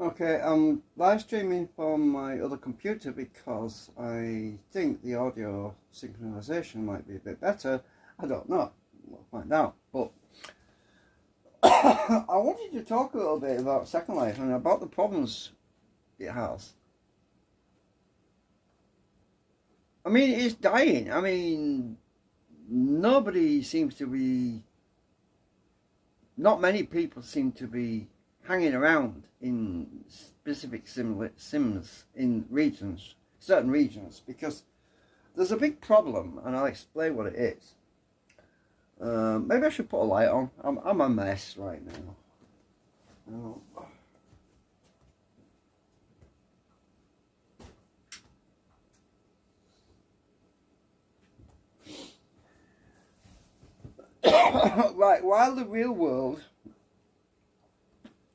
Okay, I'm live streaming from my other computer because I think the audio synchronization might be a bit better. I don't know. We'll find out. But I wanted to talk a little bit about Second Life and about the problems it has. I mean, it's dying. I mean, nobody seems to be, not many people seem to be hanging around in specific sims in regions, certain regions, because there's a big problem, and I'll explain what it is. Maybe I should put a light on. I'm a mess right now. Right, while the real world,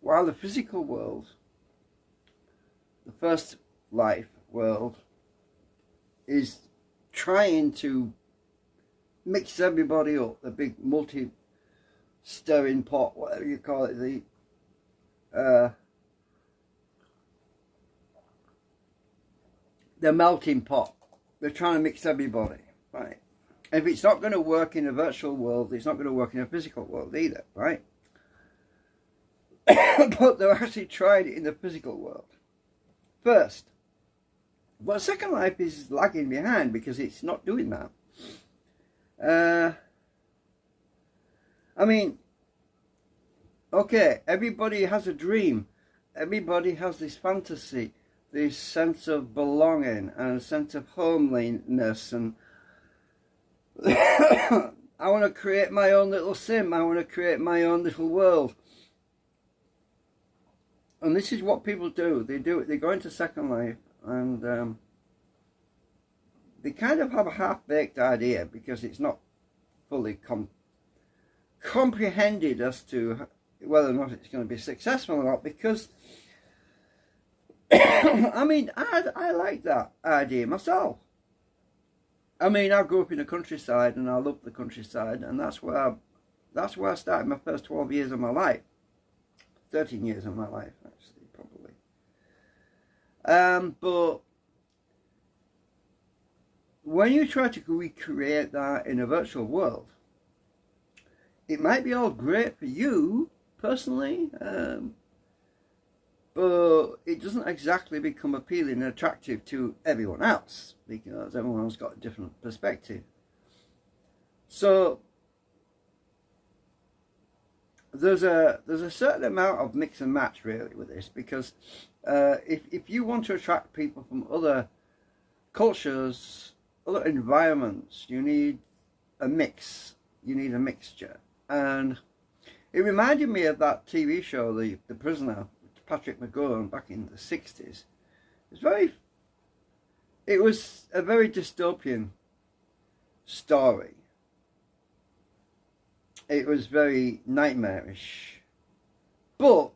while the physical world, the first life world, is trying to mix everybody up, the big multi-stirring pot, whatever you call it, the melting pot. They're trying to mix everybody, right? If it's not going to work in a virtual world, it's not going to work in a physical world either, right? But they're actually trying it in the physical world first. But Second Life is lagging behind because it's not doing that. I mean, okay, everybody has a dream. Everybody has this fantasy, this sense of belonging and a sense of homeliness, and I want to create my own little sim. I want to create my own little world. And this is what people do. They do it. They go into Second Life and they kind of have a half-baked idea because it's not fully comprehended as to whether or not it's going to be successful or not. Because I mean, I like that idea myself. I mean, I grew up in the countryside and I love the countryside, and that's where I started my first 12 years of my life. 13 years of my life, actually, probably. But when you try to recreate that in a virtual world, it might be all great for you personally, but it doesn't exactly become appealing and attractive to everyone else because everyone's got a different perspective. So there's a certain amount of mix and match really with this, because if you want to attract people from other cultures, other environments, you need a mix. You need a mixture. And it reminded me of that TV show, The Prisoner, Patrick McGowan, back in the 60s. It was a very dystopian story. It was very nightmarish, but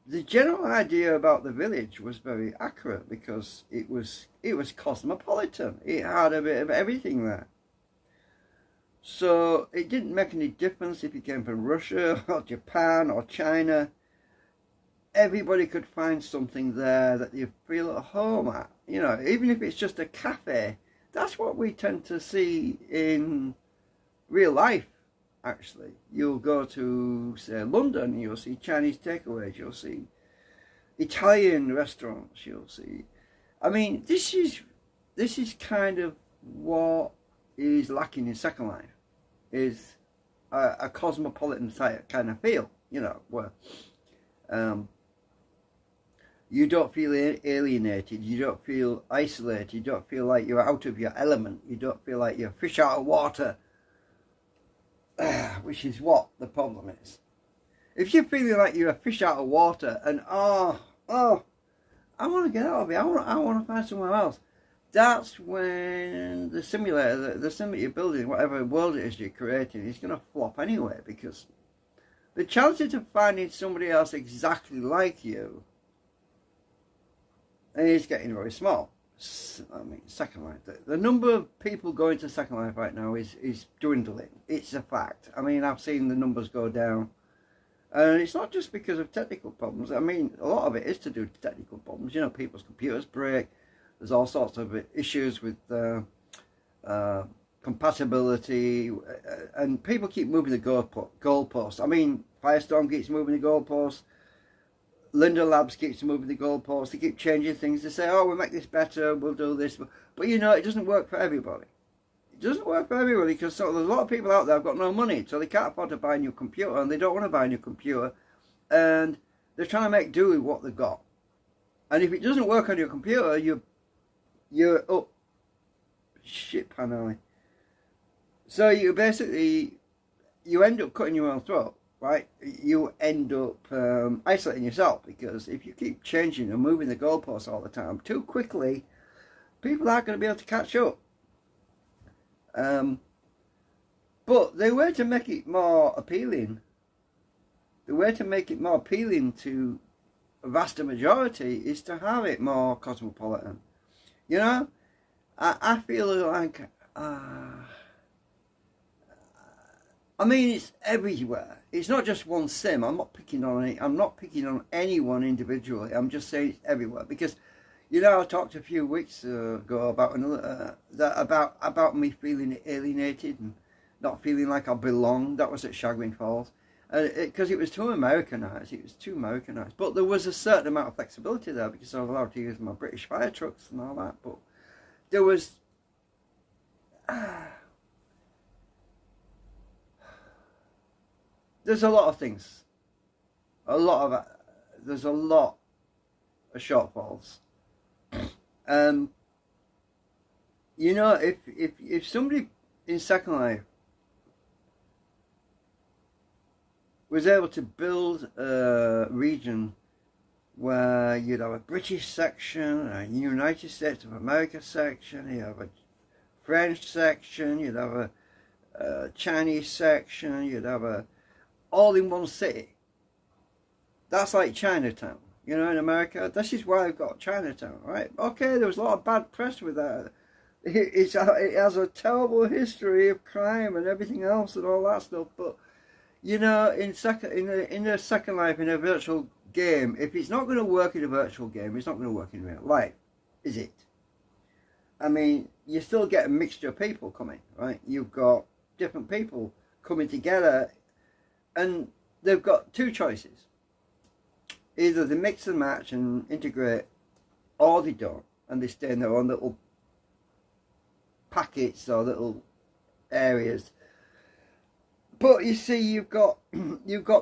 the general idea about the village was very accurate because it was cosmopolitan. It had a bit of everything there. So it didn't make any difference if you came from Russia or Japan or China. Everybody could find something there that you feel at home at. You know, even if it's just a cafe. That's what we tend to see in real life. Actually, you'll go to, say, London, you'll see Chinese takeaways, you'll see Italian restaurants, you'll see. I mean, this is kind of what is lacking in Second Life, is a cosmopolitan kind of feel, you know, where you don't feel alienated, you don't feel isolated, you don't feel like you're out of your element, you don't feel like you're fish out of water. Which is what the problem is. If you're feeling like you're a fish out of water and I want to get out of it, I want to find somewhere else, that's when the simulator, the sim that you're building, whatever world it is you're creating, is going to flop anyway, because the chances of finding somebody else exactly like you is getting very small. I mean, Second Life, the number of people going to Second Life right now is dwindling. It's a fact. I mean, I've seen the numbers go down And it's not just because of technical problems. I mean, a lot of it is to do with technical problems. You know, people's computers break. There's all sorts of issues with compatibility, and people keep moving the goalposts. I mean, Firestorm keeps moving the goalposts. Linda Labs keeps moving the goalposts. They keep changing things. They say, "Oh, we'll make this better. We'll do this," but you know, it doesn't work for everybody. It doesn't work for everybody because there's a lot of people out there who've got no money, so they can't afford to buy a new computer, and they don't want to buy a new computer, and they're trying to make do with what they've got. And if it doesn't work on your computer, you're up shit pan alley. So you basically end up cutting your own throat, right? You end up isolating yourself, because if you keep changing and moving the goalposts all the time too quickly, people aren't going to be able to catch up. But the way to make it more appealing, to a vaster majority, is to have it more cosmopolitan. You know, I feel like, I mean, it's everywhere. It's not just one sim. I'm not picking on anyone individually. I'm just saying it's everywhere, because, you know, I talked a few weeks ago about another about me feeling alienated and not feeling like I belonged. That was at Chagrin Falls, because it was too Americanized. But there was a certain amount of flexibility there, because I was allowed to use my British fire trucks and all that. But there was there's a lot of things. There's a lot of shortfalls. You know, if somebody in Second Life was able to build a region where you'd have a British section, a United States of America section, you'd have a French section, you'd have a Chinese section, you'd have a all in one city. That's like Chinatown. You know, in America, this is why I've got Chinatown, right? Okay, there was a lot of bad press with that. It has a terrible history of crime and everything else and all that stuff. But you know, in a Second Life, in a virtual game, if it's not going to work in a virtual game, it's not going to work in real life, is it? I mean, you still get a mixture of people coming, right? You've got different people coming together, and they've got two choices. Either they mix and match and integrate, or they don't, and they stay in their own little packets or little areas. But you see, you've got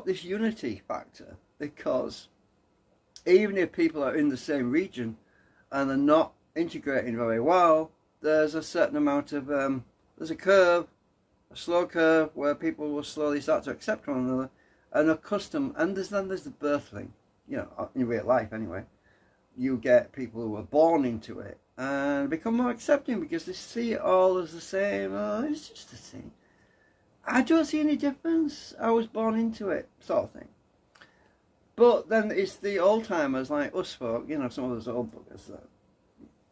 this unity factor, because even if people are in the same region and they're not integrating very well, there's a certain amount of there's a curve, a slow curve, where people will slowly start to accept one another and accustom. And then there's the birth thing. You know, in real life anyway, you get people who are born into it and become more accepting, because they see it all as the same. Oh, it's just the same. I don't see any difference. I was born into it, sort of thing. But then it's the old timers like us folk, you know, some of us old buggers, that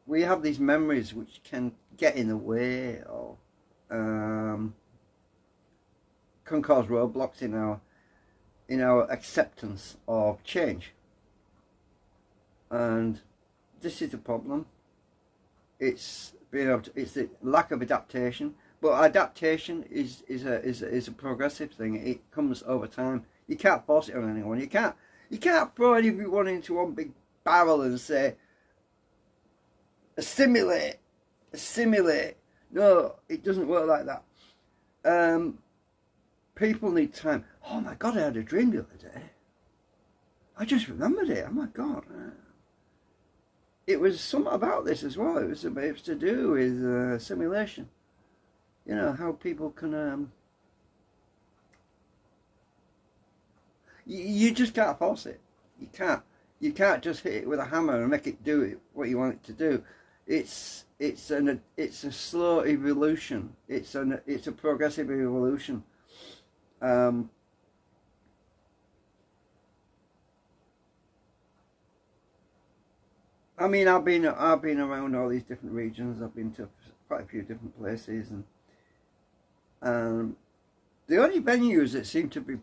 we have these memories which can get in the way, or can cause roadblocks in our acceptance of change. And this is the problem. It's the lack of adaptation. But adaptation is a progressive thing. It comes over time. You can't force it on anyone. You can't throw everyone into one big barrel and say assimilate. No, it doesn't work like that. People need time. Oh my God, I had a dream the other day. I just remembered it. Oh my God. It was something about this as well. It was to do with simulation. You know, how people can... You just can't force it. You can't just hit it with a hammer and make it do what you want it to do. It's a slow evolution. It's a progressive evolution. I mean, I've been around all these different regions. I've been to quite a few different places, and the only venues that seem to be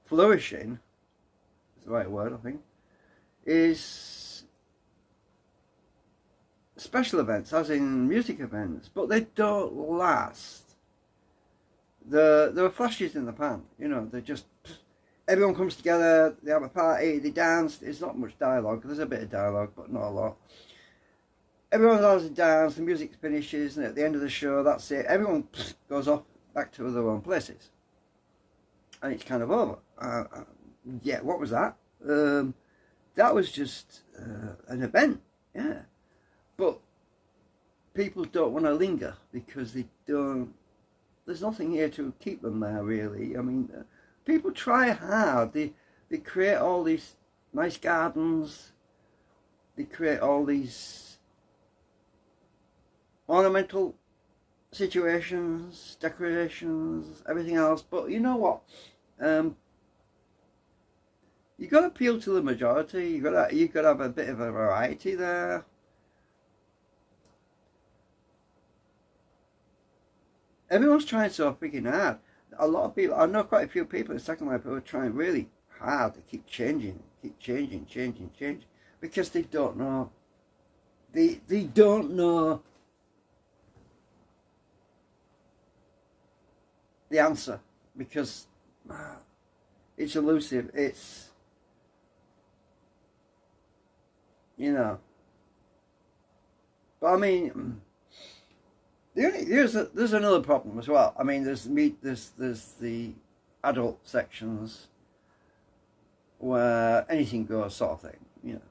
flourishing, is the right word I think, is special events, as in music events, but they don't last. There are flashes in the pan, you know, they just, everyone comes together, they have a party, they dance, it's not much dialogue, there's a bit of dialogue, but not a lot. Everyone has a dance, the music finishes, and at the end of the show, that's it. Everyone goes off back to their own places. And it's kind of over. Yeah, what was that? That was just an event, yeah. But people don't want to linger because they don't, there's nothing here to keep them there, really. I mean, people try hard. They create all these nice gardens. They create all these ornamental situations, decorations, everything else. But you know what? You got to appeal to the majority. You got to have a bit of a variety there. Everyone's trying so freaking hard. A lot of people, I know quite a few people in the Second Life who are trying really hard to keep changing, because they don't know. They don't know the answer, because it's elusive. It's, you know. But I mean, there's another problem as well. I mean, there's the adult sections where anything goes, sort of thing, you know.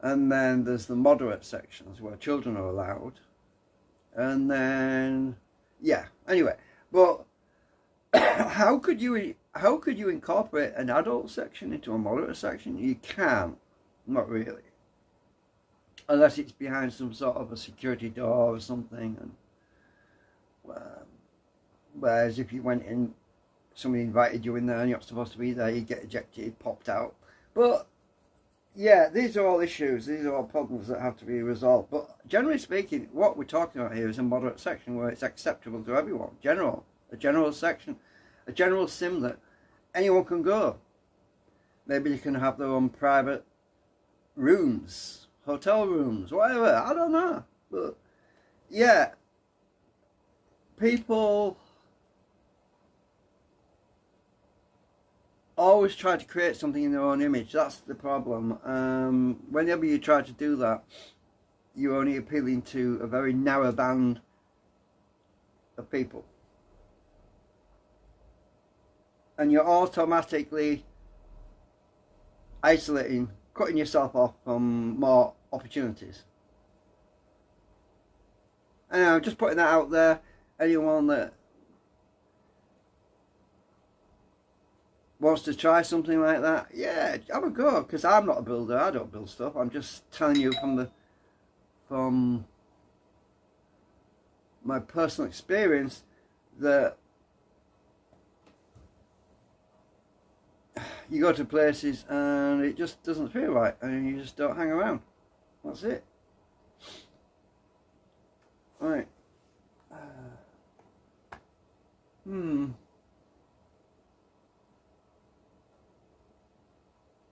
And then there's the moderate sections where children are allowed. And then, yeah. Anyway, but how could you incorporate an adult section into a moderate section? You can't, not really, unless it's behind some sort of a security door or something. And whereas if you went in, somebody invited you in there and you're not supposed to be there, you get ejected, popped out. But yeah, these are all issues, these are all problems that have to be resolved. But generally speaking, what we're talking about here is a moderate section where it's acceptable to everyone. A general section, a general sim that anyone can go. Maybe they can have their own private rooms, hotel rooms, whatever, I don't know. But yeah, people always try to create something in their own image. That's the problem. Whenever you try to do that, you're only appealing to a very narrow band of people. And you're automatically isolating, cutting yourself off from more opportunities. And I'm just putting that out there. Anyone that wants to try something like that, yeah, have a go. Because I'm not a builder. I don't build stuff. I'm just telling you from my personal experience that you go to places and it just doesn't feel right, and you just don't hang around. That's it. Right.